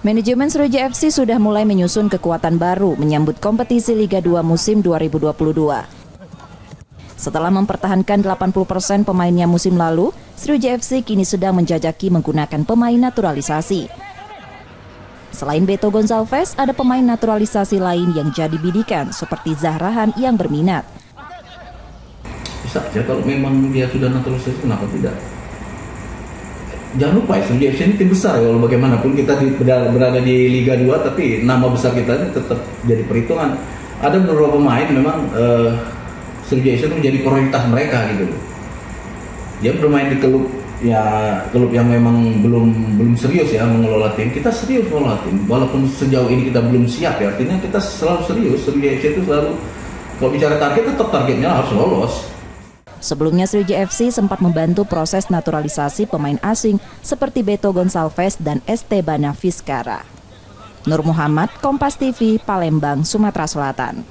Manajemen Sriwijaya FC sudah mulai menyusun kekuatan baru menyambut kompetisi Liga 2 musim 2022. Setelah mempertahankan 80% pemainnya musim lalu, Sriwijaya FC kini sedang menjajaki menggunakan pemain naturalisasi. Selain Beto Gonçalves, ada pemain naturalisasi lain yang jadi bidikan seperti Zahrahan yang berminat. Bisa aja kalau memang dia sudah naturalisasi, kenapa tidak? Jangan lupa Sriwijaya FC ini tim besar ya, walau bagaimanapun kita berada di Liga 2, tapi nama besar kita ini tetap jadi perhitungan. Ada beberapa pemain memang Sriwijaya FC itu menjadi prioritas mereka gitu. Dia bermain di klub yang memang belum serius ya mengelola tim. Kita serius mengelola tim, walaupun sejauh ini kita belum siap ya. Artinya kita selalu serius. Sriwijaya FC itu selalu kalau bicara target, tetap targetnya harus lolos. Sebelumnya Sriwijaya FC sempat membantu proses naturalisasi pemain asing seperti Beto Gonçalves dan Estebana Vizcara. Nur Muhammad, Kompas TV, Palembang, Sumatera Selatan.